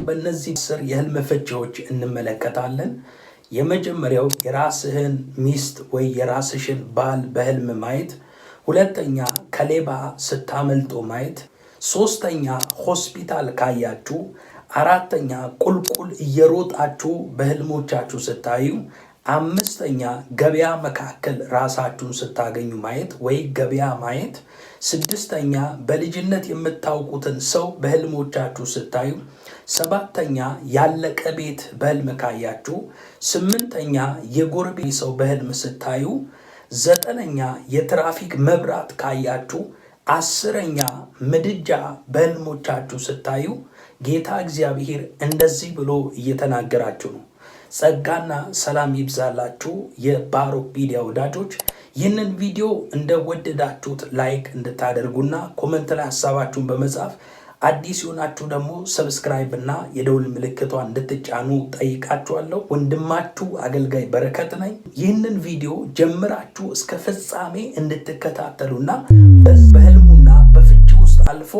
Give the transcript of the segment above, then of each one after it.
በእነዚህ ስር የህልም ፍቺዎች እንመለከታለን። የመጀመሪያው የራስህን ሚስት ወይ የራስሽን ባል በህልም ማየት፣ ሁለተኛ ከሌባ ስታመልጡ ማየት፣ ሶስተኛ ሆስፒታል ካያችሁ፣ አራተኛ ቁልቁል እየሮጣችሁ በህልሞቻችሁ ስታዩ፣ አምስተኛ ገበያ መካከል ራሳችሁን ስታገኙ ማየት ወይ ገበያ ማየት፣ ስድስተኛ በልጅነት የምታውቁትን ሰው በህልሞቻችሁ ስታዩ፣ ሰባተኛ ያለቀ ቤት በህልም ካያችሁ፣ ስምንተኛ የጎረቤት ሰው በህልም ስታዩ፣ ዘጠነኛ የትራፊክ መብራት ካያችሁ፣ አስረኛ ምድጃ በህልሞቻችሁ ስታዩ ጌታ እግዚአብሔር እንደዚህ ብሎ እየተናገራችሁ ነው። ጸጋና ሰላም ይብዛላችሁ የባሮክ ሚዲያ ወዳጆች። ይህንን ቪዲዮ እንደወደዳችሁት ላይክ እንድታደርጉና ኮመንት ላይ ሐሳባችሁን በመጻፍ አዲስ የሆናችሁ ደግሞ ሰብስክራይብ እና የደውል ምልክቷን እንድትጫኑ ጠይቃችኋለሁ። ወንድማችሁ አገልጋይ በረከት ነኝ። ይህንን ቪዲዮ ጀምራችሁ እስከ ፍጻሜ እንድትከታተሉና በህልሙና በፍቺ ውስጥ አልፎ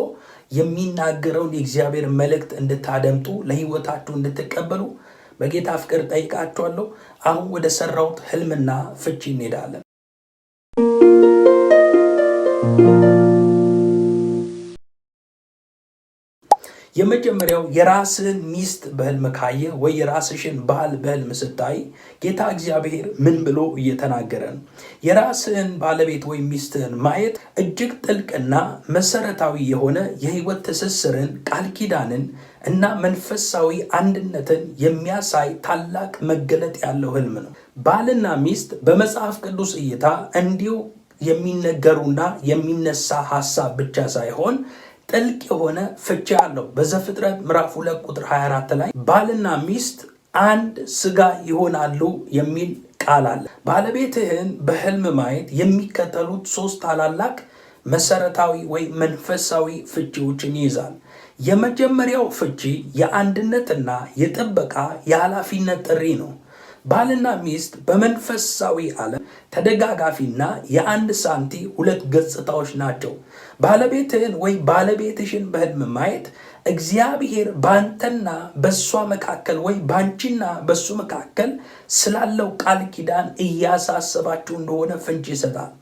የሚናገረውን የእግዚአብሔር መልእክት እንድታደምጡ ለህይወታችሁ እንድትቀበሉ በጌታ ፍቅር ጠይቃችኋለሁ። አሁን ወደ ሰራሁት ህልምና ፍቺ እንሄዳለን። የመጀመሪያው የራስህን ሚስት በህልም ካየ ወይ የራስሽን ባል በህልም ስታይ ጌታ እግዚአብሔር ምን ብሎ እየተናገረ ነው? የራስህን ባለቤት ወይ ሚስትህን ማየት እጅግ ጥልቅና መሰረታዊ የሆነ የህይወት ትስስርን፣ ቃል ኪዳንን እና መንፈሳዊ አንድነትን የሚያሳይ ታላቅ መገለጥ ያለው ህልም ነው። ባልና ሚስት በመጽሐፍ ቅዱስ እይታ እንዲሁ የሚነገሩና የሚነሳ ሐሳብ ብቻ ሳይሆን ጥልቅ የሆነ ፍቺ አለው። በዘፍጥረት ምዕራፍ 2 ቁጥር 24 ላይ ባልና ሚስት አንድ ስጋ ይሆናሉ የሚል ቃል አለ። ባለቤትህን በህልም ማየት የሚከተሉት 3 ታላላቅ መሰረታዊ ወይ መንፈሳዊ ፍቺዎችን ይይዛል። የመጀመሪያው ፍቺ የአንድነትና የጥበቃ የኃላፊነት ጥሪ ነው። ባልና ሚስት በመንፈሳዊ ዓለም ተደጋጋፊና የአንድ ሳንቲ 2 ገጽታዎች ናቸው። ባለቤትህን ወይ ባለቤትሽን በህልም ማየት እግዚአብሔር ባንተና በሷ መካከል ወይ ባንቺና በሱ መካከል ስላለው ቃል ኪዳን እያሳሰባችሁ እንደሆነ ፍንጭ ይሰጣል።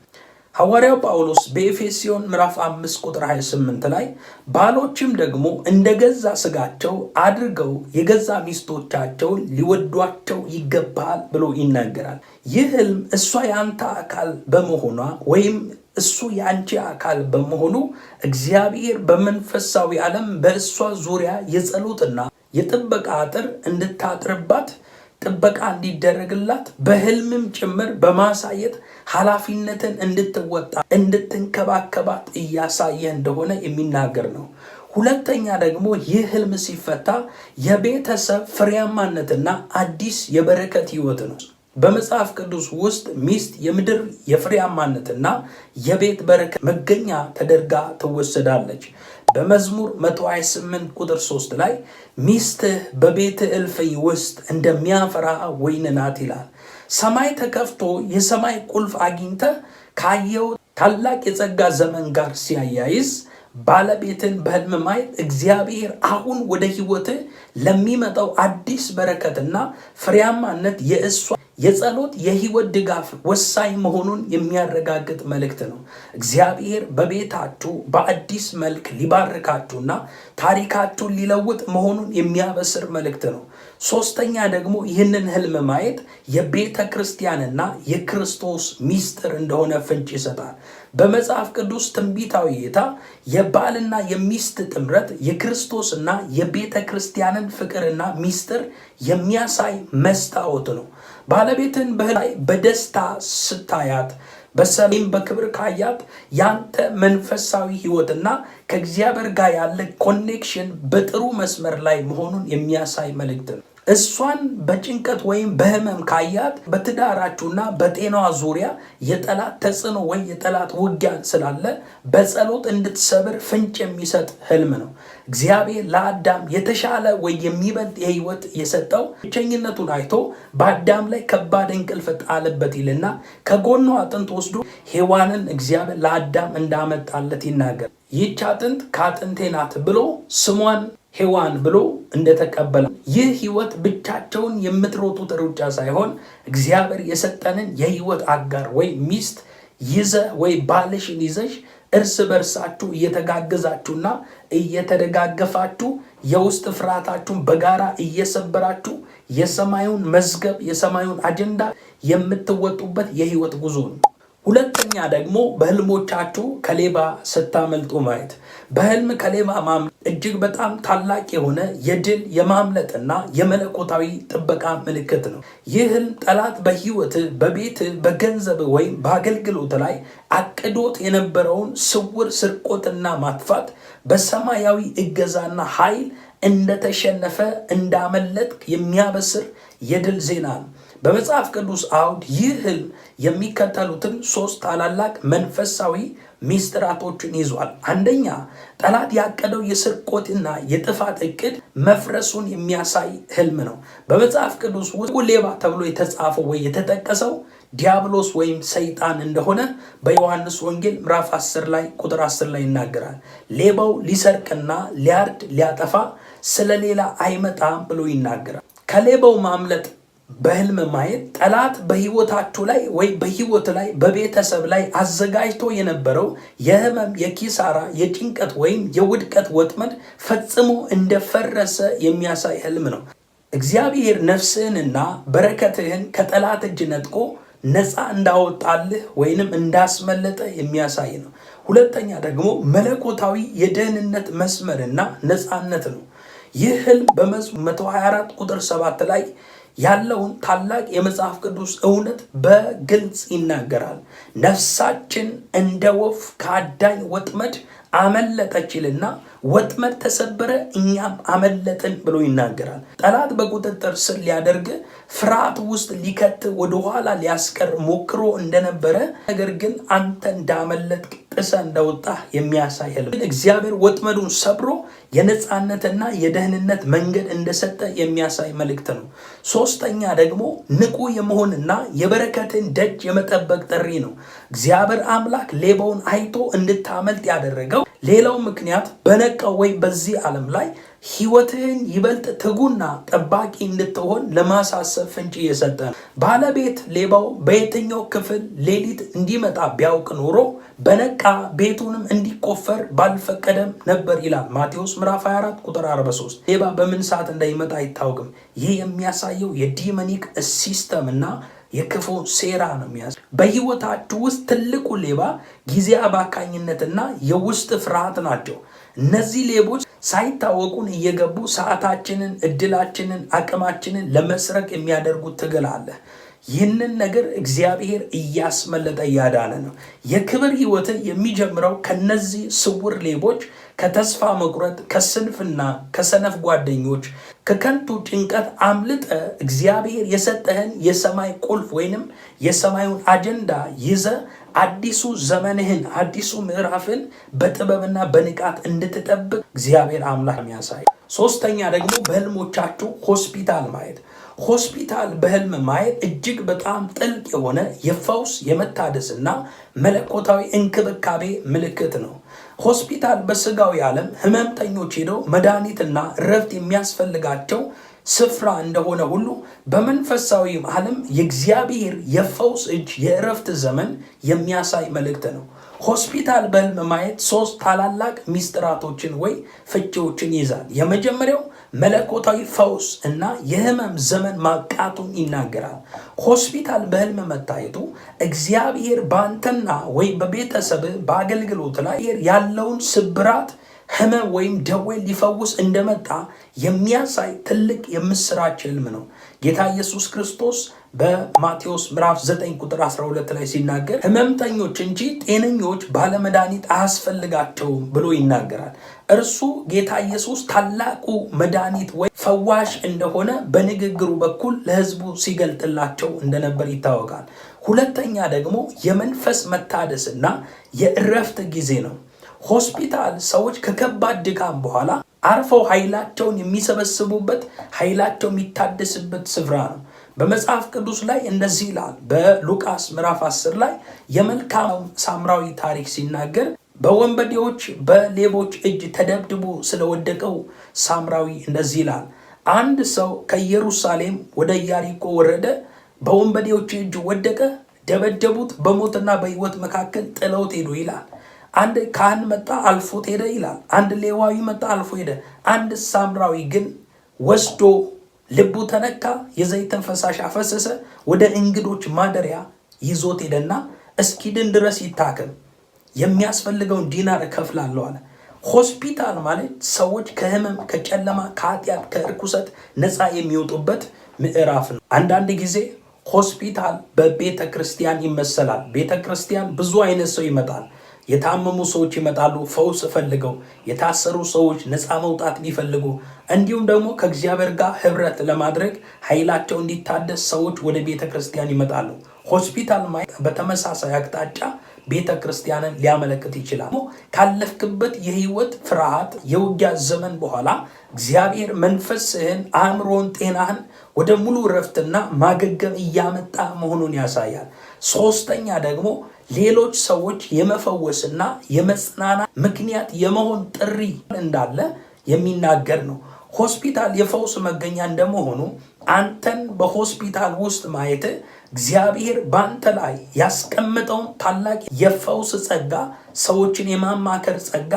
ሐዋርያው ጳውሎስ በኤፌሶን ምዕራፍ 5 ቁጥር 28 ላይ ባሎችም ደግሞ እንደገዛ ስጋቸው አድርገው የገዛ ሚስቶቻቸውን ሊወዷቸው ይገባል ብሎ ይናገራል። ይህ ህልም እሷ የአንተ አካል በመሆኗ ወይም እሱ የአንቺ አካል በመሆኑ እግዚአብሔር በመንፈሳዊ ዓለም በእሷ ዙሪያ የጸሎትና የጥበቃ አጥር እንድታጥርባት፣ ጥበቃ እንዲደረግላት በህልምም ጭምር በማሳየት ኃላፊነትን እንድትወጣ እንድትንከባከባት እያሳየ እንደሆነ የሚናገር ነው። ሁለተኛ ደግሞ ይህ ህልም ሲፈታ የቤተሰብ ፍሬያማነትና አዲስ የበረከት ህይወት ነው። በመጽሐፍ ቅዱስ ውስጥ ሚስት የምድር የፍሬያማነትና የቤት በረከት መገኛ ተደርጋ ትወሰዳለች። በመዝሙር 128 ቁጥር 3 ላይ ሚስትህ በቤት እልፍኝ ውስጥ እንደሚያፈራ ወይን ናት ይላል። ሰማይ ተከፍቶ የሰማይ ቁልፍ አግኝተህ ካየው ታላቅ የጸጋ ዘመን ጋር ሲያያይዝ ባለቤትን በህልም ማየት እግዚአብሔር አሁን ወደ ህይወትህ ለሚመጣው አዲስ በረከትና ፍሬያማነት የእሷ የጸሎት የህይወት ድጋፍ ወሳኝ መሆኑን የሚያረጋግጥ መልእክት ነው። እግዚአብሔር በቤታችሁ በአዲስ መልክ ሊባርካችሁና ታሪካችሁን ሊለውጥ መሆኑን የሚያበስር መልእክት ነው። ሶስተኛ ደግሞ ይህንን ህልም ማየት የቤተ ክርስቲያንና የክርስቶስ ሚስጥር እንደሆነ ፍንጭ ይሰጣል። በመጽሐፍ ቅዱስ ትንቢታዊ እይታ የባልና የሚስት ጥምረት የክርስቶስና የቤተ ክርስቲያንን ፍቅርና ሚስጥር የሚያሳይ መስታወት ነው። ባለቤትን በደስታ ስታያት በሰላም በክብር ካያት ያንተ መንፈሳዊ ህይወትና ከእግዚአብሔር ጋር ያለ ኮኔክሽን በጥሩ መስመር ላይ መሆኑን የሚያሳይ መልእክት ነው። እሷን በጭንቀት ወይም በህመም ካያት በትዳራችሁና በጤናዋ ዙሪያ የጠላት ተጽዕኖ ወይ የጠላት ውጊያ ስላለ በጸሎት እንድትሰብር ፍንጭ የሚሰጥ ህልም ነው። እግዚአብሔር ለአዳም የተሻለ ወይ የሚበልጥ የህይወት የሰጠው ብቸኝነቱን አይቶ በአዳም ላይ ከባድ እንቅልፍ ጣለበት ይልና ከጎኗ አጥንት ወስዶ ሔዋንን እግዚአብሔር ለአዳም እንዳመጣለት ይናገር። ይህች አጥንት ከአጥንቴ ናት ብሎ ስሟን ሔዋን ብሎ እንደተቀበለ ይህ ህይወት ብቻቸውን የምትሮጡት ሩጫ ሳይሆን እግዚአብሔር የሰጠንን የህይወት አጋር ወይ ሚስት ይዘ ወይ ባልሽን ይዘሽ እርስ በርሳችሁ እየተጋገዛችሁና እየተደጋገፋችሁ የውስጥ ፍርሃታችሁን በጋራ እየሰበራችሁ የሰማዩን መዝገብ የሰማዩን አጀንዳ የምትወጡበት የህይወት ጉዞ ነው። ሁለተኛ ደግሞ በህልሞቻችሁ ከሌባ ስታመልጡ ማየት። በህልም ከሌባ ማምለጥ እጅግ በጣም ታላቅ የሆነ የድል የማምለጥና የመለኮታዊ ጥበቃ ምልክት ነው። ይህ ህልም ጠላት በህይወት በቤት በገንዘብ ወይም በአገልግሎት ላይ አቅዶት የነበረውን ስውር ስርቆትና ማጥፋት በሰማያዊ እገዛና ኃይል እንደተሸነፈ እንዳመለጥክ የሚያበስር የድል ዜና ነው። በመጽሐፍ ቅዱስ አውድ ይህ ህልም የሚከተሉትን 3 ታላላቅ መንፈሳዊ ሚስጥራቶችን ይዟል። አንደኛ፣ ጠላት ያቀደው የስርቆትና የጥፋት እቅድ መፍረሱን የሚያሳይ ህልም ነው። በመጽሐፍ ቅዱስ ውስጥ ሌባ ተብሎ የተጻፈው ወይ የተጠቀሰው ዲያብሎስ ወይም ሰይጣን እንደሆነ በዮሐንስ ወንጌል ምዕራፍ 10 ላይ ቁጥር 10 ላይ ይናገራል። ሌባው ሊሰርቅና ሊያርድ ሊያጠፋ ስለሌላ አይመጣም ብሎ ይናገራል። ከሌባው ማምለጥ በህልም ማየት ጠላት በህይወታችሁ ላይ ወይ በህይወት ላይ በቤተሰብ ላይ አዘጋጅቶ የነበረው የህመም፣ የኪሳራ፣ የጭንቀት ወይም የውድቀት ወጥመድ ፈጽሞ እንደፈረሰ የሚያሳይ ህልም ነው። እግዚአብሔር ነፍስህንና በረከትህን ከጠላት እጅ ነጥቆ ነፃ እንዳወጣልህ ወይንም እንዳስመለጠ የሚያሳይ ነው። ሁለተኛ ደግሞ መለኮታዊ የደህንነት መስመርና ነፃነት ነው። ይህ ህልም በመዝሙር 124 ቁጥር 7 ላይ ያለውን ታላቅ የመጽሐፍ ቅዱስ እውነት በግልጽ ይናገራል። ነፍሳችን እንደ ወፍ ከአዳኝ ወጥመድ አመለጠችልና ወጥመድ ተሰበረ እኛም አመለጥን ብሎ ይናገራል። ጠላት በቁጥጥር ስር ሊያደርግ ፍርሃት ውስጥ ሊከት ወደኋላ ሊያስቀር ሞክሮ እንደነበረ ነገር ግን አንተ እንዳመለጥክ ጥሰ እንደወጣ የሚያሳይ ህልም። እግዚአብሔር ወጥመዱን ሰብሮ የነፃነትና የደህንነት መንገድ እንደሰጠ የሚያሳይ መልእክት ነው። ሶስተኛ ደግሞ ንቁ የመሆንና የበረከትን ደጅ የመጠበቅ ጥሪ ነው። እግዚአብሔር አምላክ ሌባውን አይቶ እንድታመልጥ ያደረገው ሌላው ምክንያት በነቀው ወይ በዚህ ዓለም ላይ ህይወትህን ይበልጥ ትጉና ጠባቂ እንድትሆን ለማሳሰብ ፍንጭ እየሰጠ ነው። ባለቤት ሌባው በየትኛው ክፍል ሌሊት እንዲመጣ ቢያውቅ ኖሮ በነቃ ቤቱንም እንዲቆፈር ባልፈቀደም ነበር ይላል ማቴዎስ ምዕራፍ 24 ቁጥር 43። ሌባ በምን ሰዓት እንዳይመጣ አይታወቅም። ይህ የሚያሳየው የዲመኒክ ሲስተም እና የክፉ ሴራ ነው የሚያሳየው። በህይወታችሁ ውስጥ ትልቁ ሌባ ጊዜ አባካኝነትና የውስጥ ፍርሃት ናቸው። እነዚህ ሌቦች ሳይታወቁን እየገቡ ሰዓታችንን፣ እድላችንን፣ አቅማችንን ለመስረቅ የሚያደርጉት ትግል አለ። ይህንን ነገር እግዚአብሔር እያስመለጠ እያዳነ ነው። የክብር ህይወት የሚጀምረው ከነዚህ ስውር ሌቦች ከተስፋ መቁረጥ፣ ከስንፍና፣ ከሰነፍ ጓደኞች፣ ከከንቱ ጭንቀት አምልጠ እግዚአብሔር የሰጠህን የሰማይ ቁልፍ ወይንም የሰማዩን አጀንዳ ይዘ አዲሱ ዘመንህን አዲሱ ምዕራፍን በጥበብና በንቃት እንድትጠብቅ እግዚአብሔር አምላክ የሚያሳይ። ሶስተኛ ደግሞ በህልሞቻችሁ ሆስፒታል ማየት። ሆስፒታል በህልም ማየት እጅግ በጣም ጥልቅ የሆነ የፈውስ የመታደስና መለኮታዊ እንክብካቤ ምልክት ነው። ሆስፒታል በስጋዊ ዓለም ህመምተኞች ሄደው መድኃኒትና እረፍት የሚያስፈልጋቸው ስፍራ እንደሆነ ሁሉ በመንፈሳዊ ዓለም የእግዚአብሔር የፈውስ እጅ የእረፍት ዘመን የሚያሳይ መልእክት ነው። ሆስፒታል በህልም ማየት 3 ታላላቅ ሚስጥራቶችን ወይ ፍቺዎችን ይዛል። የመጀመሪያው መለኮታዊ ፈውስ እና የህመም ዘመን ማብቃቱን ይናገራል። ሆስፒታል በህልም መታየቱ እግዚአብሔር በአንተና ወይ በቤተሰብ በአገልግሎት ላይ ያለውን ስብራት፣ ህመም ወይም ደዌ ሊፈውስ እንደመጣ የሚያሳይ ትልቅ የምስራች ህልም ነው። ጌታ ኢየሱስ ክርስቶስ በማቴዎስ ምዕራፍ 9 ቁጥር 12 ላይ ሲናገር ህመምተኞች እንጂ ጤነኞች ባለመድኃኒት አያስፈልጋቸውም ብሎ ይናገራል። እርሱ ጌታ ኢየሱስ ታላቁ መድኃኒት ወይ ፈዋሽ እንደሆነ በንግግሩ በኩል ለህዝቡ ሲገልጥላቸው እንደነበር ይታወቃል። ሁለተኛ ደግሞ የመንፈስ መታደስና የእረፍት ጊዜ ነው። ሆስፒታል ሰዎች ከከባድ ድካም በኋላ አርፈው ኃይላቸውን የሚሰበስቡበት ኃይላቸው የሚታደስበት ስፍራ ነው። በመጽሐፍ ቅዱስ ላይ እንደዚህ ይላል። በሉቃስ ምዕራፍ 10 ላይ የመልካም ሳምራዊ ታሪክ ሲናገር በወንበዴዎች በሌቦች እጅ ተደብድቦ ስለወደቀው ሳምራዊ እንደዚህ ይላል። አንድ ሰው ከኢየሩሳሌም ወደ ኢያሪኮ ወረደ፣ በወንበዴዎች እጅ ወደቀ፣ ደበደቡት፣ በሞትና በሕይወት መካከል ጥለውት ሄዱ ይላል። አንድ ካህን መጣ አልፎት ሄደ ይላል። አንድ ሌዋዊ መጣ አልፎ ሄደ። አንድ ሳምራዊ ግን ወስዶ ልቡ ተነካ፣ የዘይትን ፈሳሽ አፈሰሰ፣ ወደ እንግዶች ማደሪያ ይዞት ሄደና እስኪድን ድረስ ይታከም፣ የሚያስፈልገውን ዲናር እከፍላለሁ አለ። ሆስፒታል ማለት ሰዎች ከህመም፣ ከጨለማ፣ ከኃጢአት፣ ከእርኩሰት ነፃ የሚወጡበት ምዕራፍ ነው። አንዳንድ ጊዜ ሆስፒታል በቤተ ክርስቲያን ይመሰላል። ቤተ ክርስቲያን ብዙ አይነት ሰው ይመጣል። የታመሙ ሰዎች ይመጣሉ ፈውስ ፈልገው፣ የታሰሩ ሰዎች ነፃ መውጣት ቢፈልጉ፣ እንዲሁም ደግሞ ከእግዚአብሔር ጋር ህብረት ለማድረግ ኃይላቸው እንዲታደስ ሰዎች ወደ ቤተ ክርስቲያን ይመጣሉ። ሆስፒታል በተመሳሳይ አቅጣጫ ቤተ ክርስቲያንን ሊያመለክት ይችላል። ካለፍክበት የህይወት ፍርሃት የውጊያ ዘመን በኋላ እግዚአብሔር መንፈስህን፣ አእምሮን፣ ጤናህን ወደ ሙሉ ረፍትና ማገገም እያመጣ መሆኑን ያሳያል። ሶስተኛ ደግሞ ሌሎች ሰዎች የመፈወስና የመጽናናት ምክንያት የመሆን ጥሪ እንዳለ የሚናገር ነው። ሆስፒታል የፈውስ መገኛ እንደመሆኑ አንተን በሆስፒታል ውስጥ ማየት እግዚአብሔር በአንተ ላይ ያስቀምጠውን ታላቅ የፈውስ ጸጋ፣ ሰዎችን የማማከር ጸጋ፣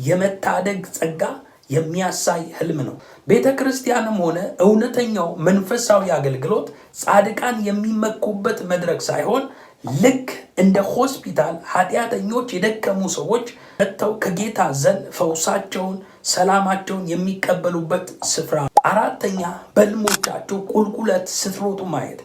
የመታደግ ጸጋ የሚያሳይ ህልም ነው። ቤተ ክርስቲያንም ሆነ እውነተኛው መንፈሳዊ አገልግሎት ጻድቃን የሚመኩበት መድረክ ሳይሆን ልክ እንደ ሆስፒታል ኃጢአተኞች፣ የደከሙ ሰዎች መጥተው ከጌታ ዘንድ ፈውሳቸውን፣ ሰላማቸውን የሚቀበሉበት ስፍራ። አራተኛ በህልሞቻችሁ ቁልቁለት ስትሮጡ ማየት።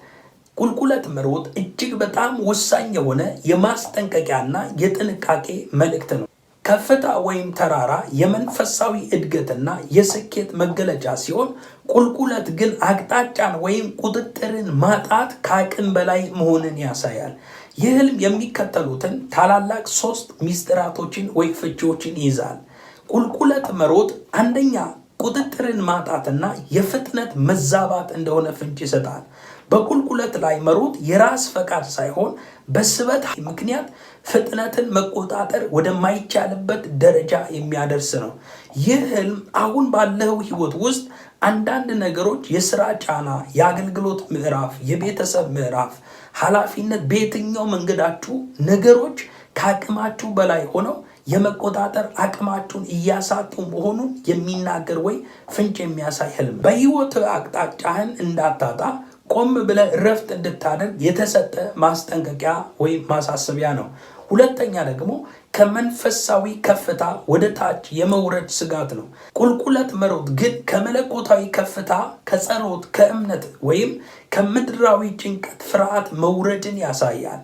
ቁልቁለት መሮጥ እጅግ በጣም ወሳኝ የሆነ የማስጠንቀቂያና የጥንቃቄ መልእክት ነው። ከፍታ ወይም ተራራ የመንፈሳዊ እድገትና የስኬት መገለጫ ሲሆን፣ ቁልቁለት ግን አቅጣጫን ወይም ቁጥጥርን ማጣት፣ ከአቅም በላይ መሆንን ያሳያል። ይህ ህልም የሚከተሉትን ታላላቅ 3 ሚስጥራቶችን ወይ ፍቺዎችን ይይዛል። ቁልቁለት መሮጥ አንደኛ ቁጥጥርን ማጣትና የፍጥነት መዛባት እንደሆነ ፍንጭ ይሰጣል። በቁልቁለት ላይ መሮጥ የራስ ፈቃድ ሳይሆን በስበት ምክንያት ፍጥነትን መቆጣጠር ወደማይቻልበት ደረጃ የሚያደርስ ነው። ይህ ህልም አሁን ባለው ህይወት ውስጥ አንዳንድ ነገሮች፣ የስራ ጫና፣ የአገልግሎት ምዕራፍ፣ የቤተሰብ ምዕራፍ፣ ኃላፊነት፣ በየትኛው መንገዳችሁ ነገሮች ከአቅማችሁ በላይ ሆነው የመቆጣጠር አቅማችሁን እያሳጡ መሆኑን የሚናገር ወይ ፍንጭ የሚያሳይ ህልም። በህይወት አቅጣጫህን እንዳታጣ ቆም ብለህ ረፍት እንድታደርግ የተሰጠ ማስጠንቀቂያ ወይም ማሳሰቢያ ነው። ሁለተኛ ደግሞ ከመንፈሳዊ ከፍታ ወደ ታች የመውረድ ስጋት ነው። ቁልቁለት መሮጥ ግን ከመለኮታዊ ከፍታ፣ ከጸሎት፣ ከእምነት ወይም ከምድራዊ ጭንቀት፣ ፍርሃት መውረድን ያሳያል።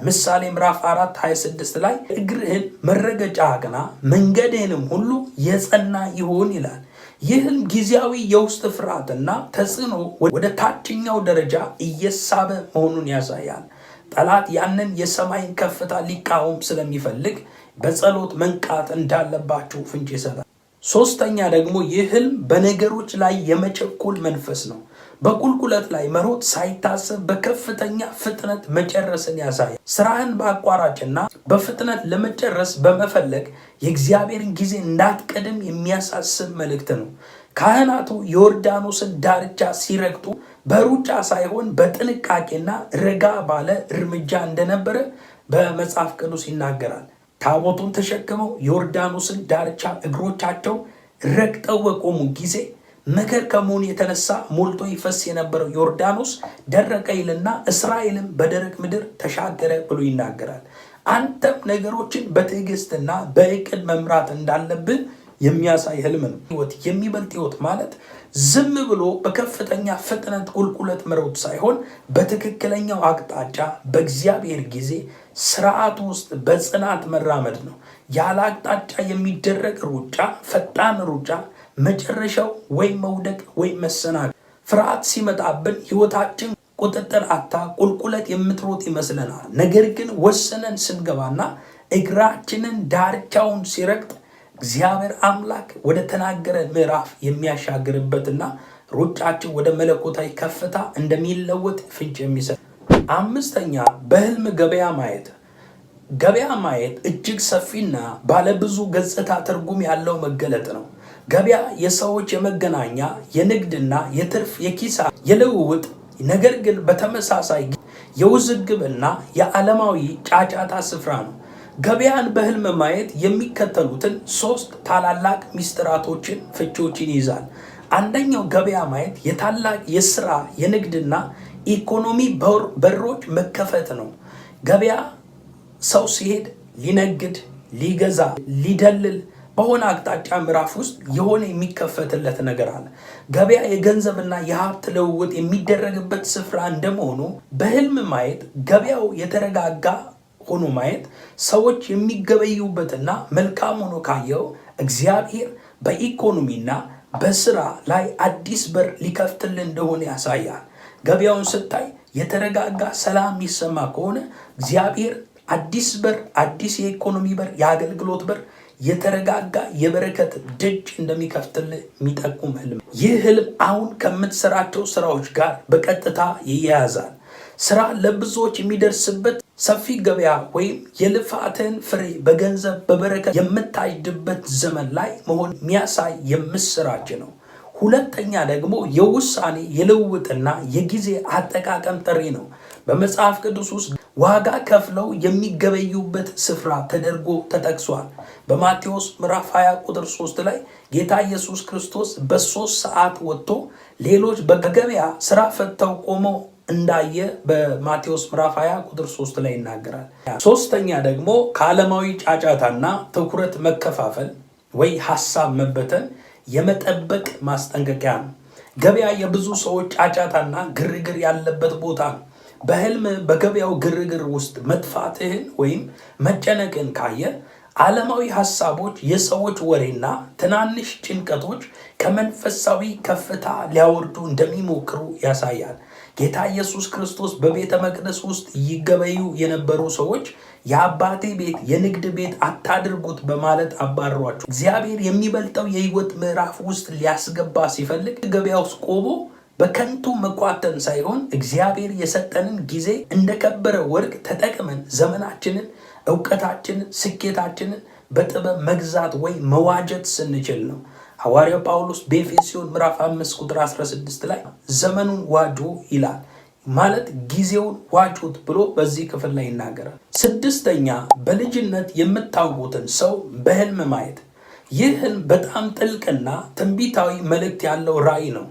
ምሳሌ ምዕራፍ 4:26 ላይ እግርህን መረገጫ አቅና፣ መንገድህንም ሁሉ የጸና ይሁን ይላል። ይህም ጊዜያዊ የውስጥ ፍርሃትና ተጽዕኖ ወደ ታችኛው ደረጃ እየሳበ መሆኑን ያሳያል። ጠላት ያንን የሰማይን ከፍታ ሊቃወም ስለሚፈልግ በጸሎት መንቃት እንዳለባችሁ ፍንጭ ይሰጣል። ሶስተኛ ደግሞ ይህ ህልም በነገሮች ላይ የመቸኮል መንፈስ ነው። በቁልቁለት ላይ መሮጥ ሳይታሰብ በከፍተኛ ፍጥነት መጨረስን ያሳያል። ስራህን በአቋራጭና በፍጥነት ለመጨረስ በመፈለግ የእግዚአብሔርን ጊዜ እንዳትቀድም የሚያሳስብ መልእክት ነው። ካህናቱ ዮርዳኖስን ዳርቻ ሲረግጡ በሩጫ ሳይሆን በጥንቃቄና ረጋ ባለ እርምጃ እንደነበረ በመጽሐፍ ቅዱስ ይናገራል። ታቦቱን ተሸክመው ዮርዳኖስን ዳርቻ እግሮቻቸው ረግጠው በቆሙ ጊዜ መከር ከመሆኑ የተነሳ ሞልቶ ይፈስ የነበረው ዮርዳኖስ ደረቀ ይልና እስራኤልም በደረቅ ምድር ተሻገረ ብሎ ይናገራል። አንተም ነገሮችን በትዕግስትና በእቅድ መምራት እንዳለብህ የሚያሳይ ህልም ነው። ህይወት የሚበልጥ ህይወት ማለት ዝም ብሎ በከፍተኛ ፍጥነት ቁልቁለት መሮጥ ሳይሆን በትክክለኛው አቅጣጫ በእግዚአብሔር ጊዜ ስርዓት ውስጥ በጽናት መራመድ ነው። ያለ አቅጣጫ የሚደረግ ሩጫ፣ ፈጣን ሩጫ መጨረሻው ወይ መውደቅ ወይ መሰናከል። ፍርሃት ሲመጣብን ህይወታችን ቁጥጥር አታ ቁልቁለት የምትሮጥ ይመስለናል። ነገር ግን ወሰነን ስንገባና እግራችንን ዳርቻውን ሲረግጥ እግዚአብሔር አምላክ ወደ ተናገረ ምዕራፍ የሚያሻግርበትና ሩጫችን ወደ መለኮታዊ ከፍታ እንደሚለወጥ ፍንጭ የሚሰጥ። አምስተኛ በህልም ገበያ ማየት። ገበያ ማየት እጅግ ሰፊና ባለብዙ ገጽታ ትርጉም ያለው መገለጥ ነው። ገበያ የሰዎች የመገናኛ፣ የንግድና የትርፍ፣ የኪሳራ፣ የልውውጥ ነገር ግን በተመሳሳይ የውዝግብና የዓለማዊ ጫጫታ ስፍራ ነው። ገበያን በህልም ማየት የሚከተሉትን 3 ታላላቅ ሚስጥራቶችን ፍቾችን ይይዛል። አንደኛው ገበያ ማየት የታላቅ የሥራ የንግድና ኢኮኖሚ በሮች መከፈት ነው። ገበያ ሰው ሲሄድ ሊነግድ፣ ሊገዛ፣ ሊደልል በሆነ አቅጣጫ ምዕራፍ ውስጥ የሆነ የሚከፈትለት ነገር አለ። ገበያ የገንዘብና የሀብት ልውውጥ የሚደረግበት ስፍራ እንደመሆኑ በህልም ማየት ገበያው የተረጋጋ ሆኖ ማየት ሰዎች የሚገበዩበትና መልካም ሆኖ ካየው እግዚአብሔር በኢኮኖሚና በስራ ላይ አዲስ በር ሊከፍትልን እንደሆነ ያሳያል። ገበያውን ስታይ የተረጋጋ ሰላም የሚሰማ ከሆነ እግዚአብሔር አዲስ በር፣ አዲስ የኢኮኖሚ በር፣ የአገልግሎት በር፣ የተረጋጋ የበረከት ደጅ እንደሚከፍትልህ የሚጠቁም ህልም። ይህ ህልም አሁን ከምትሰራቸው ስራዎች ጋር በቀጥታ ይያያዛል። ስራ ለብዙዎች የሚደርስበት ሰፊ ገበያ ወይም የልፋትን ፍሬ በገንዘብ በበረከት የምታጭድበት ዘመን ላይ መሆን የሚያሳይ የምስራች ነው። ሁለተኛ ደግሞ የውሳኔ የልውውጥና የጊዜ አጠቃቀም ጥሪ ነው። በመጽሐፍ ቅዱስ ውስጥ ዋጋ ከፍለው የሚገበዩበት ስፍራ ተደርጎ ተጠቅሷል። በማቴዎስ ምዕራፍ 20 ቁጥር 3 ላይ ጌታ ኢየሱስ ክርስቶስ በ3 ሰዓት ወጥቶ ሌሎች በገበያ ስራ ፈተው ቆመው እንዳየ በማቴዎስ ምዕራፍ 20 ቁጥር 3 ላይ ይናገራል። ሶስተኛ ደግሞ ከዓለማዊ ጫጫታና ትኩረት መከፋፈል ወይ ሐሳብ መበተን የመጠበቅ ማስጠንቀቂያ ነው። ገበያ የብዙ ሰዎች ጫጫታና ግርግር ያለበት ቦታ ነው። በህልም በገበያው ግርግር ውስጥ መጥፋትህን ወይም መጨነቅን ካየ ዓለማዊ ሐሳቦች፣ የሰዎች ወሬና ትናንሽ ጭንቀቶች ከመንፈሳዊ ከፍታ ሊያወርዱ እንደሚሞክሩ ያሳያል። ጌታ ኢየሱስ ክርስቶስ በቤተ መቅደስ ውስጥ ይገበዩ የነበሩ ሰዎች የአባቴ ቤት የንግድ ቤት አታድርጉት በማለት አባረሯቸው። እግዚአብሔር የሚበልጠው የህይወት ምዕራፍ ውስጥ ሊያስገባ ሲፈልግ ገበያ ውስጥ ቆሞ በከንቱ መቋተን ሳይሆን እግዚአብሔር የሰጠንን ጊዜ እንደከበረ ወርቅ ተጠቅመን ዘመናችንን፣ እውቀታችንን፣ ስኬታችንን በጥበብ መግዛት ወይ መዋጀት ስንችል ነው። ሐዋርያው ጳውሎስ በኤፌሶን ምዕራፍ 5 ቁጥር 16 ላይ ዘመኑን ዋጁ ይላል። ማለት ጊዜውን ዋጁት ብሎ በዚህ ክፍል ላይ ይናገራል። ስድስተኛ በልጅነት የምታውቁትን ሰው በህልም ማየት። ይህ ህልም በጣም ጥልቅና ትንቢታዊ መልእክት ያለው ራእይ ነው።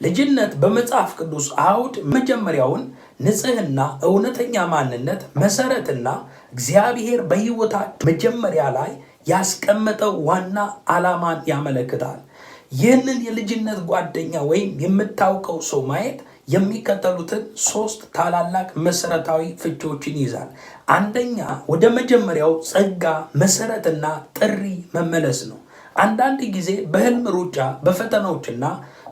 ልጅነት በመጽሐፍ ቅዱስ አውድ መጀመሪያውን ንጽህና፣ እውነተኛ ማንነት መሰረትና እግዚአብሔር በህይወታችን መጀመሪያ ላይ ያስቀመጠው ዋና ዓላማን ያመለክታል። ይህንን የልጅነት ጓደኛ ወይም የምታውቀው ሰው ማየት የሚከተሉትን 3 ታላላቅ መሰረታዊ ፍቾችን ይዛል። አንደኛ ወደ መጀመሪያው ጸጋ መሰረትና ጥሪ መመለስ ነው። አንዳንድ ጊዜ በህልም ሩጫ፣ በፈተናዎችና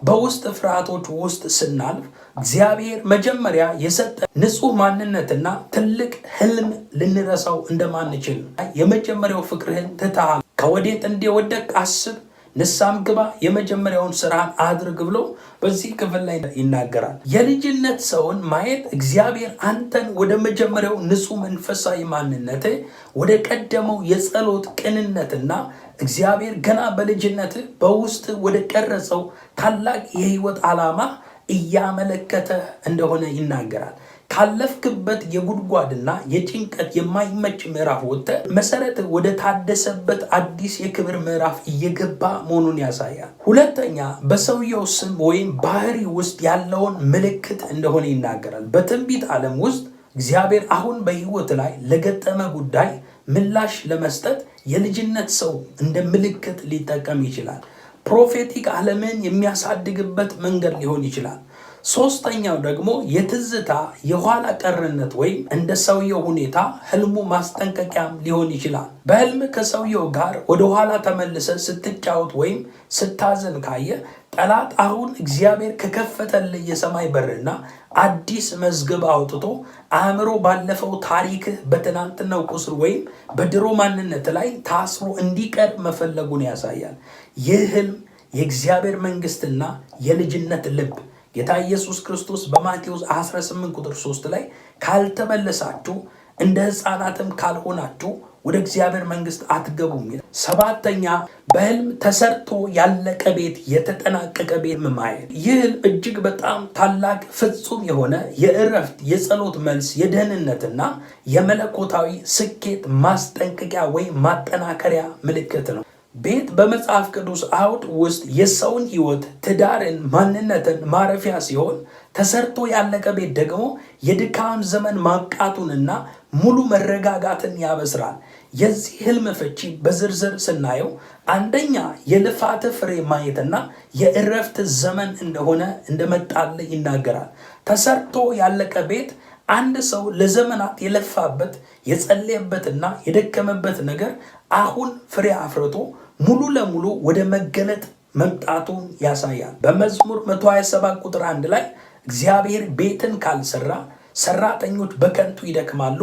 በውስጥ ፍርሃቶች ውስጥ ስናልፍ እግዚአብሔር መጀመሪያ የሰጠ ንጹህ ማንነትና ትልቅ ህልም ልንረሳው እንደማንችል። የመጀመሪያው ፍቅርህን ትተሃል፣ ከወዴት እንደወደቅ አስብ፣ ንስሐም ግባ፣ የመጀመሪያውን ስራን አድርግ ብሎ በዚህ ክፍል ላይ ይናገራል። የልጅነት ሰውን ማየት እግዚአብሔር አንተን ወደ መጀመሪያው ንጹህ መንፈሳዊ ማንነት፣ ወደ ቀደመው የጸሎት ቅንነትና እግዚአብሔር ገና በልጅነት በውስጥ ወደ ቀረጸው ታላቅ የህይወት ዓላማ እያመለከተ እንደሆነ ይናገራል። ካለፍክበት የጉድጓድና የጭንቀት የማይመች ምዕራፍ ወጥተህ መሰረት ወደ ታደሰበት አዲስ የክብር ምዕራፍ እየገባ መሆኑን ያሳያል። ሁለተኛ በሰውየው ስም ወይም ባህሪ ውስጥ ያለውን ምልክት እንደሆነ ይናገራል። በትንቢት ዓለም ውስጥ እግዚአብሔር አሁን በህይወት ላይ ለገጠመ ጉዳይ ምላሽ ለመስጠት የልጅነት ሰው እንደ ምልክት ሊጠቀም ይችላል። ፕሮፌቲክ ዓለምን የሚያሳድግበት መንገድ ሊሆን ይችላል። ሶስተኛው ደግሞ የትዝታ የኋላ ቀርነት ወይም እንደ ሰውየው ሁኔታ ህልሙ ማስጠንቀቂያም ሊሆን ይችላል። በህልም ከሰውየው ጋር ወደ ኋላ ተመልሰ ስትጫወት ወይም ስታዘን ካየ ጠላት አሁን እግዚአብሔር ከከፈተልህ የሰማይ በርና አዲስ መዝገብ አውጥቶ አእምሮ ባለፈው ታሪክህ በትናንትናው ቁስል ወይም በድሮ ማንነት ላይ ታስሮ እንዲቀር መፈለጉን ያሳያል። ይህ ህልም የእግዚአብሔር መንግስትና የልጅነት ልብ ጌታ ኢየሱስ ክርስቶስ በማቴዎስ 18 ቁጥር 3 ላይ ካልተመለሳችሁ እንደ ሕፃናትም ካልሆናችሁ ወደ እግዚአብሔር መንግስት አትገቡም። ሰባተኛ በህልም ተሰርቶ ያለቀ ቤት፣ የተጠናቀቀ ቤት ማየት። ይህ ህልም እጅግ በጣም ታላቅ ፍጹም የሆነ የእረፍት፣ የጸሎት መልስ፣ የደህንነትና የመለኮታዊ ስኬት ማስጠንቀቂያ ወይም ማጠናከሪያ ምልክት ነው። ቤት በመጽሐፍ ቅዱስ አውድ ውስጥ የሰውን ህይወት፣ ትዳርን፣ ማንነትን ማረፊያ ሲሆን ተሰርቶ ያለቀ ቤት ደግሞ የድካም ዘመን ማብቃቱንና ሙሉ መረጋጋትን ያበስራል። የዚህ ህልም ፍቺ በዝርዝር ስናየው አንደኛ የልፋት ፍሬ ማየትና የእረፍት ዘመን እንደሆነ እንደመጣልህ ይናገራል። ተሰርቶ ያለቀ ቤት አንድ ሰው ለዘመናት የለፋበት የጸለየበትና የደከመበት ነገር አሁን ፍሬ አፍርቶ ሙሉ ለሙሉ ወደ መገለጥ መምጣቱን ያሳያል። በመዝሙር 127 ቁጥር 1 ላይ እግዚአብሔር ቤትን ካልሰራ ሰራተኞች በከንቱ ይደክማሉ፣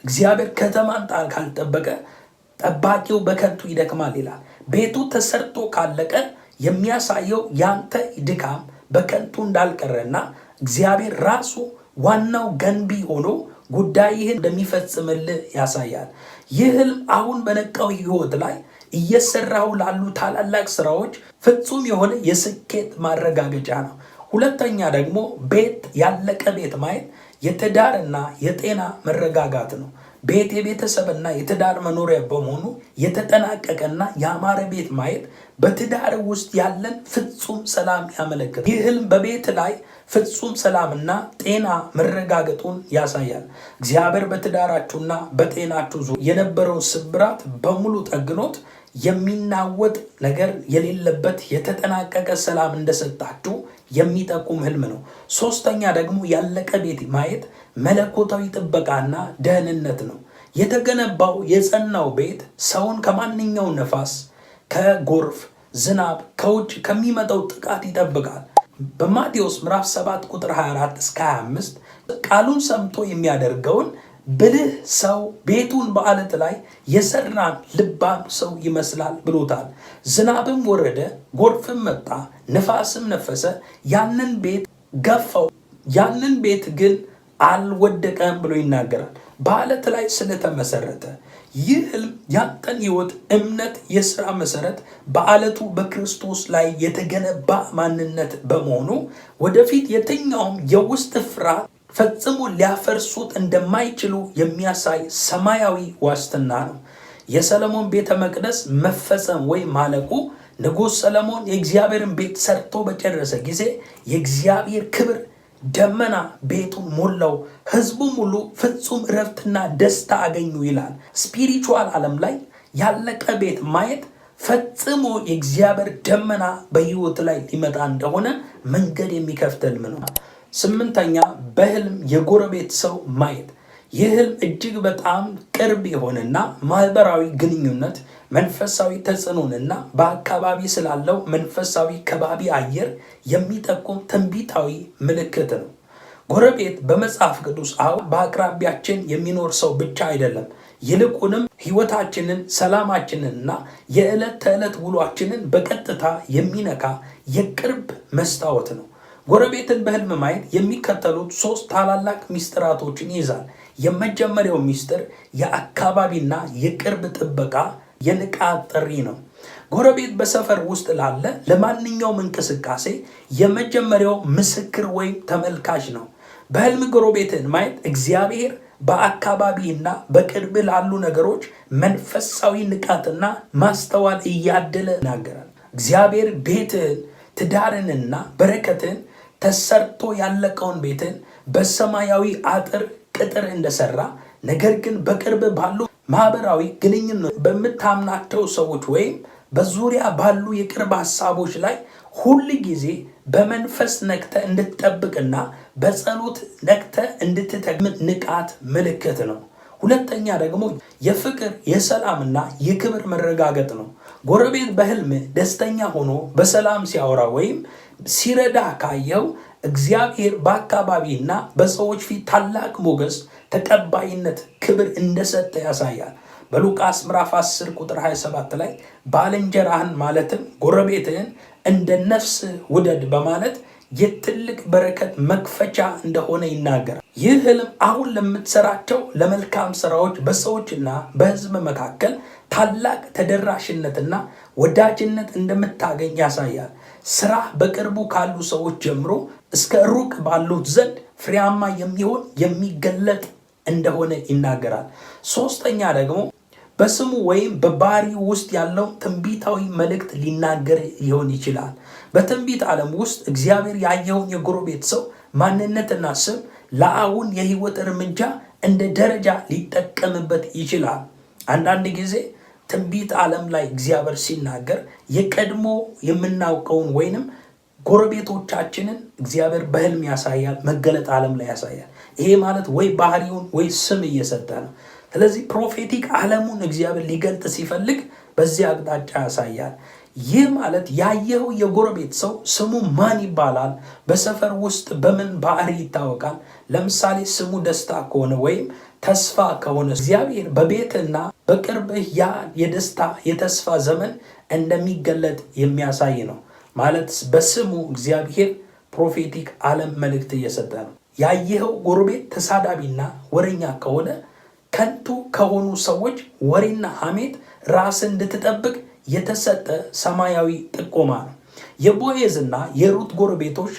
እግዚአብሔር ከተማን ካልጠበቀ ጠባቂው በከንቱ ይደክማል ይላል። ቤቱ ተሰርቶ ካለቀ የሚያሳየው ያንተ ድካም በከንቱ እንዳልቀረና እግዚአብሔር ራሱ ዋናው ገንቢ ሆኖ ጉዳይህን እንደሚፈጽምልህ ያሳያል። ይህ ህልም አሁን በነቃው ህይወት ላይ እየሰራው ላሉ ታላላቅ ስራዎች ፍጹም የሆነ የስኬት ማረጋገጫ ነው። ሁለተኛ ደግሞ ቤት ያለቀ ቤት ማየት የትዳርና የጤና መረጋጋት ነው። ቤት የቤተሰብና የትዳር መኖሪያ በመሆኑ የተጠናቀቀና ያማረ ቤት ማየት በትዳር ውስጥ ያለን ፍጹም ሰላም ያመለክታል። ይህ ህልም በቤት ላይ ፍጹም ሰላምና ጤና መረጋገጡን ያሳያል። እግዚአብሔር በትዳራችሁና በጤናችሁ ዙሪያ የነበረውን ስብራት በሙሉ ጠግኖት የሚናወጥ ነገር የሌለበት የተጠናቀቀ ሰላም እንደሰጣችሁ የሚጠቁም ህልም ነው። ሶስተኛ ደግሞ ያለቀ ቤት ማየት መለኮታዊ ጥበቃና ደህንነት ነው። የተገነባው የጸናው ቤት ሰውን ከማንኛው ነፋስ፣ ከጎርፍ፣ ዝናብ፣ ከውጭ ከሚመጣው ጥቃት ይጠብቃል። በማቴዎስ ምዕራፍ 7 ቁጥር 24 እስከ 25 ቃሉን ሰምቶ የሚያደርገውን ብልህ ሰው ቤቱን በአለት ላይ የሰራን ልባም ሰው ይመስላል ብሎታል። ዝናብም ወረደ፣ ጎርፍም መጣ፣ ነፋስም ነፈሰ፣ ያንን ቤት ገፋው፣ ያንን ቤት ግን አልወደቀም ብሎ ይናገራል። በአለት ላይ ስለተመሰረተ ይህ ህልም ያንተን ህይወት፣ እምነት፣ የሥራ መሰረት በአለቱ በክርስቶስ ላይ የተገነባ ማንነት በመሆኑ ወደፊት የትኛውም የውስጥ ፍርሃት ፈጽሞ ሊያፈርሱት እንደማይችሉ የሚያሳይ ሰማያዊ ዋስትና ነው። የሰለሞን ቤተ መቅደስ መፈጸም ወይም ማለቁ ንጉሥ ሰለሞን የእግዚአብሔርን ቤት ሰርቶ በጨረሰ ጊዜ የእግዚአብሔር ክብር ደመና ቤቱን ሞላው፣ ህዝቡ ሙሉ ፍጹም እረፍትና ደስታ አገኙ ይላል። ስፒሪቹዋል ዓለም ላይ ያለቀ ቤት ማየት ፈጽሞ የእግዚአብሔር ደመና በህይወት ላይ ሊመጣ እንደሆነ መንገድ የሚከፍት ህልም ነው። ስምንተኛ በህልም የጎረቤት ሰው ማየት። ይህ ህልም እጅግ በጣም ቅርብ የሆነና ማህበራዊ ግንኙነት፣ መንፈሳዊ ተጽዕኖንና በአካባቢ ስላለው መንፈሳዊ ከባቢ አየር የሚጠቁም ትንቢታዊ ምልክት ነው። ጎረቤት በመጽሐፍ ቅዱስ በአቅራቢያችን የሚኖር ሰው ብቻ አይደለም፣ ይልቁንም ህይወታችንን፣ ሰላማችንንና የዕለት ተዕለት ውሏችንን በቀጥታ የሚነካ የቅርብ መስታወት ነው። ጎረቤትን በህልም ማየት የሚከተሉት 3 ታላላቅ ሚስጥራቶችን ይይዛል። የመጀመሪያው ሚስጥር የአካባቢና የቅርብ ጥበቃ የንቃት ጥሪ ነው። ጎረቤት በሰፈር ውስጥ ላለ ለማንኛውም እንቅስቃሴ የመጀመሪያው ምስክር ወይም ተመልካች ነው። በህልም ጎረቤትን ማየት እግዚአብሔር በአካባቢና በቅርብ ላሉ ነገሮች መንፈሳዊ ንቃትና ማስተዋል እያደለ ይናገራል። እግዚአብሔር ቤትን፣ ትዳርንና በረከትን ተሰርቶ ያለቀውን ቤትን በሰማያዊ አጥር ቅጥር እንደሰራ፣ ነገር ግን በቅርብ ባሉ ማህበራዊ ግንኙነት በምታምናቸው ሰዎች ወይም በዙሪያ ባሉ የቅርብ ሐሳቦች ላይ ሁል ጊዜ በመንፈስ ነክተ እንድትጠብቅና በጸሎት ነክተ እንድትተግም ንቃት ምልክት ነው። ሁለተኛ ደግሞ የፍቅር፣ የሰላምና የክብር መረጋገጥ ነው። ጎረቤት በህልም ደስተኛ ሆኖ በሰላም ሲያወራ ወይም ሲረዳ ካየው እግዚአብሔር በአካባቢና በሰዎች ፊት ታላቅ ሞገስ፣ ተቀባይነት፣ ክብር እንደሰጠ ያሳያል። በሉቃስ ምዕራፍ 10 ቁጥር 27 ላይ ባልንጀራህን ማለትም ጎረቤትህን እንደ ነፍስ ውደድ በማለት የትልቅ በረከት መክፈቻ እንደሆነ ይናገራል። ይህ ህልም አሁን ለምትሰራቸው ለመልካም ስራዎች በሰዎችና በህዝብ መካከል ታላቅ ተደራሽነትና ወዳጅነት እንደምታገኝ ያሳያል። ስራ በቅርቡ ካሉ ሰዎች ጀምሮ እስከ ሩቅ ባሉት ዘንድ ፍሬያማ የሚሆን የሚገለጥ እንደሆነ ይናገራል። ሶስተኛ ደግሞ በስሙ ወይም በባህሪው ውስጥ ያለው ትንቢታዊ መልእክት ሊናገር ሊሆን ይችላል። በትንቢት ዓለም ውስጥ እግዚአብሔር ያየውን የጎረቤት ሰው ማንነትና ስም ለአሁን የህይወት እርምጃ እንደ ደረጃ ሊጠቀምበት ይችላል። አንዳንድ ጊዜ ትንቢት ዓለም ላይ እግዚአብሔር ሲናገር የቀድሞ የምናውቀውን ወይንም ጎረቤቶቻችንን እግዚአብሔር በህልም ያሳያል፣ መገለጥ ዓለም ላይ ያሳያል። ይሄ ማለት ወይ ባህሪውን ወይ ስም እየሰጠ ነው። ስለዚህ ፕሮፌቲክ ዓለሙን እግዚአብሔር ሊገልጥ ሲፈልግ በዚህ አቅጣጫ ያሳያል። ይህ ማለት ያየው የጎረቤት ሰው ስሙ ማን ይባላል? በሰፈር ውስጥ በምን ባህሪ ይታወቃል? ለምሳሌ ስሙ ደስታ ከሆነ ወይም ተስፋ ከሆነ እግዚአብሔር በቤትና በቅርብህ ያ የደስታ የተስፋ ዘመን እንደሚገለጥ የሚያሳይ ነው። ማለት በስሙ እግዚአብሔር ፕሮፌቲክ ዓለም መልእክት እየሰጠ ነው። ያየኸው ጎረቤት ተሳዳቢና ወሬኛ ከሆነ ከንቱ ከሆኑ ሰዎች ወሬና ሐሜት ራስን እንድትጠብቅ የተሰጠ ሰማያዊ ጥቆማ ነው። የቦዔዝና የሩት ጎረቤቶች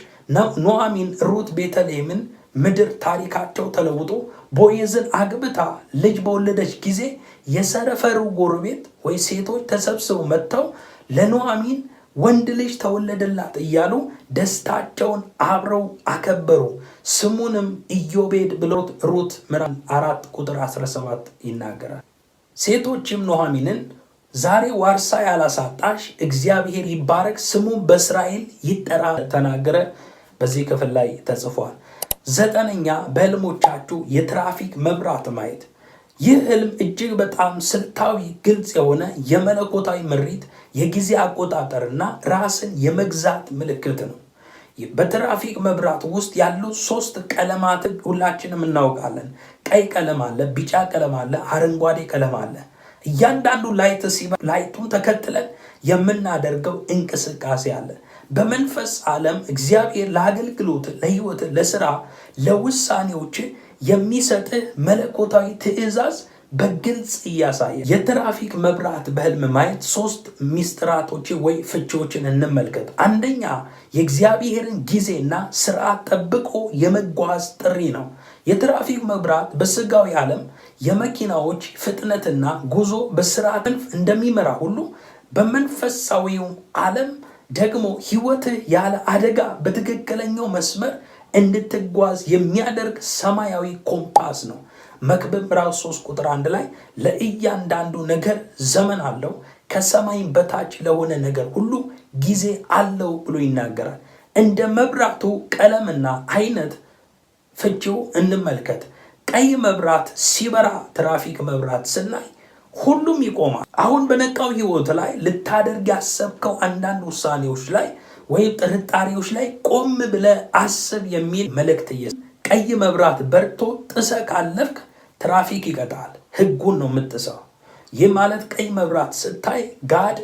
ኑኃሚን ሩት ቤተልሔምን ምድር ታሪካቸው ተለውጦ ቦዔዝን አግብታ ልጅ በወለደች ጊዜ የሰፈሩ ጎረቤት ወይ ሴቶች ተሰብስበው መጥተው ለኑኃሚን ወንድ ልጅ ተወለደላት እያሉ ደስታቸውን አብረው አከበሩ። ስሙንም ኢዮቤድ ብሎት ሩት ምዕራፍ 4 ቁጥር 17 ይናገራል። ሴቶችም ኑኃሚንን ዛሬ ዋርሳ ያላሳጣሽ እግዚአብሔር ይባረክ፣ ስሙም በእስራኤል ይጠራ ተናገረ በዚህ ክፍል ላይ ተጽፏል። 9ኛ በህልሞቻችሁ የትራፊክ መብራት ማየት። ይህ ህልም እጅግ በጣም ስልታዊ፣ ግልጽ የሆነ የመለኮታዊ ምሪት፣ የጊዜ አቆጣጠርና ራስን የመግዛት ምልክት ነው። በትራፊክ መብራት ውስጥ ያሉ 3 ቀለማት ሁላችንም እናውቃለን። ቀይ ቀለም አለ፣ ቢጫ ቀለም አለ፣ አረንጓዴ ቀለም አለ። እያንዳንዱ ላይት ሲበራ ላይቱን ተከትለን የምናደርገው እንቅስቃሴ አለ። በመንፈስ ዓለም እግዚአብሔር ለአገልግሎት፣ ለህይወት፣ ለስራ፣ ለውሳኔዎች የሚሰጥህ መለኮታዊ ትእዛዝ በግልጽ እያሳየ የትራፊክ መብራት በህልም ማየት 3 ሚስጥራቶች ወይ ፍቺዎችን እንመልከት። አንደኛ የእግዚአብሔርን ጊዜና ስርዓት ጠብቆ የመጓዝ ጥሪ ነው። የትራፊክ መብራት በስጋዊ ዓለም የመኪናዎች ፍጥነትና ጉዞ በስርዓት እንደሚመራ ሁሉ በመንፈሳዊው ዓለም ደግሞ ህይወትህ ያለ አደጋ በትክክለኛው መስመር እንድትጓዝ የሚያደርግ ሰማያዊ ኮምፓስ ነው። መክብብ ምዕራፍ 3 ቁጥር 1 ላይ ለእያንዳንዱ ነገር ዘመን አለው፣ ከሰማይም በታች ለሆነ ነገር ሁሉ ጊዜ አለው ብሎ ይናገራል። እንደ መብራቱ ቀለምና አይነት ፍቺው እንመልከት። ቀይ መብራት ሲበራ ትራፊክ መብራት ስናይ ሁሉም ይቆማል። አሁን በነቃው ህይወት ላይ ልታደርግ ያሰብከው አንዳንድ ውሳኔዎች ላይ ወይም ጥርጣሬዎች ላይ ቆም ብለህ አስብ የሚል መልእክት ቀይ መብራት በርቶ ጥሰህ ካለፍክ ትራፊክ ይቀጣል። ህጉን ነው የምትጥሰው። ይህ ማለት ቀይ መብራት ስታይ ጋድ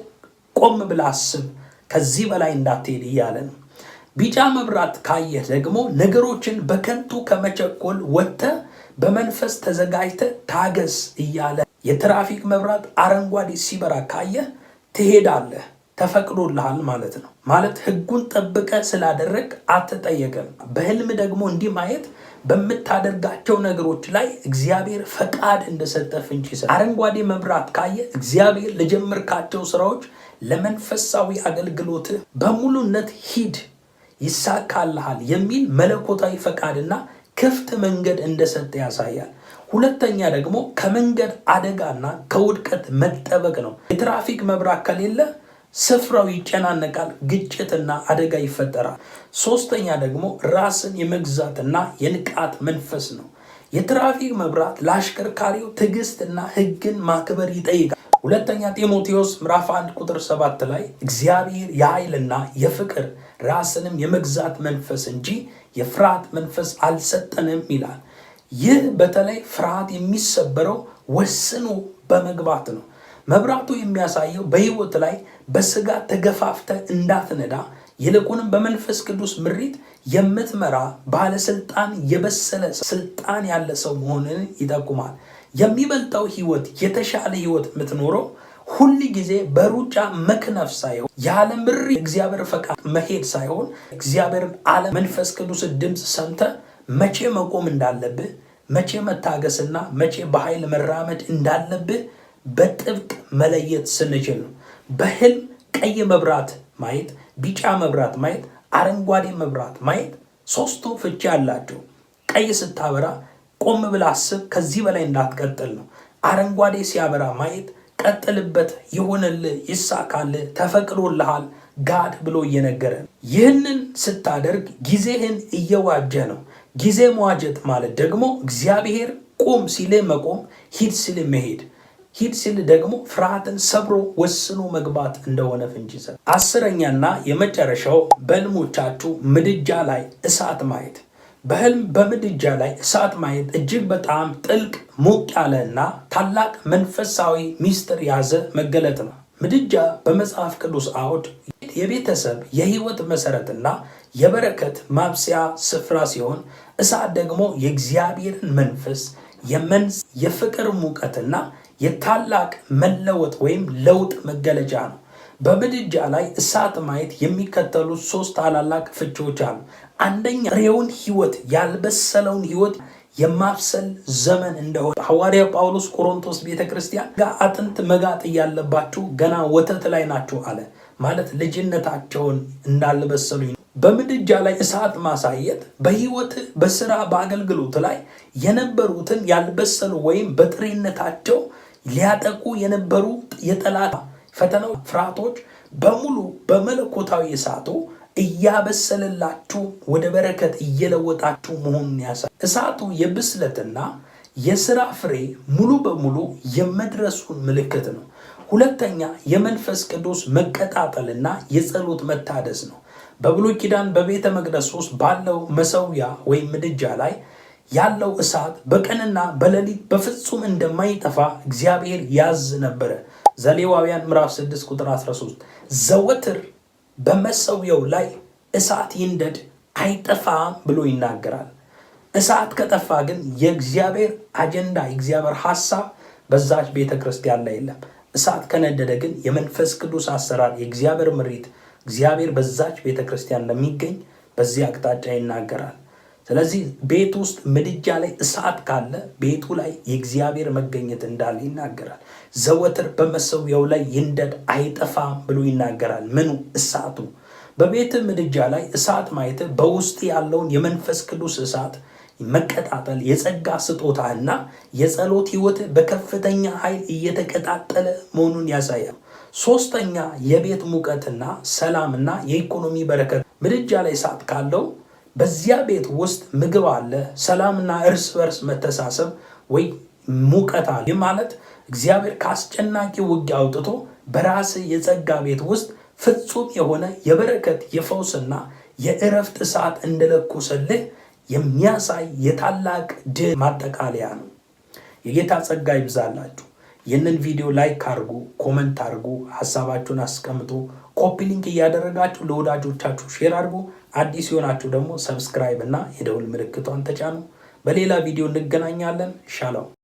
ቆም ብለህ አስብ፣ ከዚህ በላይ እንዳትሄድ እያለ ነው። ቢጫ መብራት ካየህ ደግሞ ነገሮችን በከንቱ ከመቸኮል ወጥተህ በመንፈስ ተዘጋጅተህ ታገስ እያለ። የትራፊክ መብራት አረንጓዴ ሲበራ ካየህ ትሄዳለህ፣ ተፈቅዶልሃል ማለት ነው። ማለት ህጉን ጠብቀ ስላደረግ አትጠየቅም። በህልም ደግሞ እንዲህ ማየት በምታደርጋቸው ነገሮች ላይ እግዚአብሔር ፈቃድ እንደሰጠ ፍንጭ ይሰጣል። አረንጓዴ መብራት ካየ እግዚአብሔር ለጀመርካቸው ስራዎች፣ ለመንፈሳዊ አገልግሎት በሙሉነት ሂድ፣ ይሳካልሃል የሚል መለኮታዊ ፈቃድና ክፍት መንገድ እንደሰጠ ያሳያል። ሁለተኛ ደግሞ ከመንገድ አደጋና ከውድቀት መጠበቅ ነው። የትራፊክ መብራት ከሌለ ስፍራው ይጨናነቃል፣ ግጭትና አደጋ ይፈጠራል። ሶስተኛ ደግሞ ራስን የመግዛትና የንቃት መንፈስ ነው። የትራፊክ መብራት ለአሽከርካሪው ትዕግስትና ህግን ማክበር ይጠይቃል። ሁለተኛ ጢሞቴዎስ ምዕራፍ 1 ቁጥር 7 ላይ እግዚአብሔር የኃይልና የፍቅር ራስንም የመግዛት መንፈስ እንጂ የፍርሃት መንፈስ አልሰጠንም ይላል። ይህ በተለይ ፍርሃት የሚሰበረው ወስኖ በመግባት ነው። መብራቱ የሚያሳየው በህይወት ላይ በስጋ ተገፋፍተ እንዳትነዳ ይልቁንም በመንፈስ ቅዱስ ምሪት የምትመራ ባለስልጣን የበሰለ ስልጣን ያለ ሰው መሆንን ይጠቁማል። የሚበልጠው ህይወት የተሻለ ህይወት የምትኖረው ሁል ጊዜ በሩጫ መክነፍ ሳይሆን ያለ ምሪት እግዚአብሔር ፈቃድ መሄድ ሳይሆን እግዚአብሔርን አለ መንፈስ ቅዱስ ድምፅ ሰምተ መቼ መቆም እንዳለብህ መቼ መታገስና መቼ በኃይል መራመድ እንዳለብህ በጥብቅ መለየት ስንችል ነው። በህልም ቀይ መብራት ማየት፣ ቢጫ መብራት ማየት፣ አረንጓዴ መብራት ማየት ሶስቱ ፍቺ አላቸው። ቀይ ስታበራ ቆም ብለህ አስብ፣ ከዚህ በላይ እንዳትቀጥል ነው። አረንጓዴ ሲያበራ ማየት ቀጥልበት፣ ይሁንልህ፣ ይሳካልህ፣ ተፈቅዶልሃል ጋድ ብሎ እየነገረ ይህንን ስታደርግ ጊዜህን እየዋጀ ነው። ጊዜ መዋጀት ማለት ደግሞ እግዚአብሔር ቁም ሲል መቆም፣ ሂድ ሲል መሄድ፣ ሂድ ሲል ደግሞ ፍርሃትን ሰብሮ ወስኖ መግባት እንደሆነ ፍንጭ ይሰጣል። አስረኛና የመጨረሻው በህልሞቻችሁ ምድጃ ላይ እሳት ማየት። በህልም በምድጃ ላይ እሳት ማየት እጅግ በጣም ጥልቅ ሞቅ ያለና ታላቅ መንፈሳዊ ሚስጥር ያዘ መገለጥ ነው። ምድጃ በመጽሐፍ ቅዱስ አውድ የቤተሰብ የህይወት መሰረትና የበረከት ማብሰያ ስፍራ ሲሆን እሳት ደግሞ የእግዚአብሔርን መንፈስ የፍቅር ሙቀትና የታላቅ መለወጥ ወይም ለውጥ መገለጫ ነው። በምድጃ ላይ እሳት ማየት የሚከተሉት ሶስት ታላላቅ ፍቺዎች አሉ። አንደኛ ፍሬውን ህይወት ያልበሰለውን ህይወት የማብሰል ዘመን እንደሆነ ሐዋርያው ጳውሎስ ቆሮንቶስ ቤተክርስቲያን ጋር አጥንት መጋጥ ያለባችሁ ገና ወተት ላይ ናችሁ አለ። ማለት ልጅነታቸውን እንዳልበሰሉ። በምድጃ ላይ እሳት ማሳየት በህይወት በስራ በአገልግሎት ላይ የነበሩትን ያልበሰሉ ወይም በጥሬነታቸው ሊያጠቁ የነበሩ የጠላት ፈተናዎች፣ ፍርሃቶች በሙሉ በመለኮታዊ እሳቱ እያበሰለላችሁ ወደ በረከት እየለወጣችሁ መሆኑን ያሳያል። እሳቱ የብስለትና የሥራ ፍሬ ሙሉ በሙሉ የመድረሱን ምልክት ነው። ሁለተኛ የመንፈስ ቅዱስ መቀጣጠልና የጸሎት መታደስ ነው። በብሉይ ኪዳን በቤተ መቅደስ ውስጥ ባለው መሠዊያ ወይም ምድጃ ላይ ያለው እሳት በቀንና በሌሊት በፍጹም እንደማይጠፋ እግዚአብሔር ያዝ ነበረ። ዘሌዋውያን ምዕራፍ 6 ቁጥር 13 ዘወትር በመሠዊያው ላይ እሳት ይንደድ አይጠፋም ብሎ ይናገራል። እሳት ከጠፋ ግን የእግዚአብሔር አጀንዳ የእግዚአብሔር ሐሳብ በዛች ቤተ ክርስቲያን ላይ የለም። እሳት ከነደደ ግን የመንፈስ ቅዱስ አሰራር የእግዚአብሔር ምሪት እግዚአብሔር በዛች ቤተ ክርስቲያን እንደሚገኝ በዚህ አቅጣጫ ይናገራል። ስለዚህ ቤት ውስጥ ምድጃ ላይ እሳት ካለ ቤቱ ላይ የእግዚአብሔር መገኘት እንዳለ ይናገራል። ዘወትር በመሠዊያው ላይ ይንደድ አይጠፋም ብሎ ይናገራል። ምኑ? እሳቱ። በቤት ምድጃ ላይ እሳት ማየት በውስጥ ያለውን የመንፈስ ቅዱስ እሳት መቀጣጠል የጸጋ ስጦታና የጸሎት ህይወት በከፍተኛ ኃይል እየተቀጣጠለ መሆኑን ያሳያል። ሶስተኛ የቤት ሙቀትና ሰላምና የኢኮኖሚ በረከት። ምድጃ ላይ እሳት ካለው በዚያ ቤት ውስጥ ምግብ አለ፣ ሰላምና እርስ በርስ መተሳሰብ ወይ ሙቀት አለ። ይህ ማለት እግዚአብሔር ካስጨናቂ ውጊያ አውጥቶ በራስ የጸጋ ቤት ውስጥ ፍጹም የሆነ የበረከት የፈውስና የእረፍት እሳት እንደለኮሰልህ የሚያሳይ የታላቅ ድል ማጠቃለያ ነው። የጌታ ጸጋ ይብዛላችሁ። ይህንን ቪዲዮ ላይክ አድርጉ፣ ኮመንት አድርጉ፣ ሐሳባችሁን አስቀምጡ። ኮፒ ሊንክ እያደረጋችሁ ለወዳጆቻችሁ ሼር አድርጉ። አዲስ የሆናችሁ ደግሞ ሰብስክራይብ እና የደውል ምልክቷን ተጫኑ። በሌላ ቪዲዮ እንገናኛለን። ሻሎም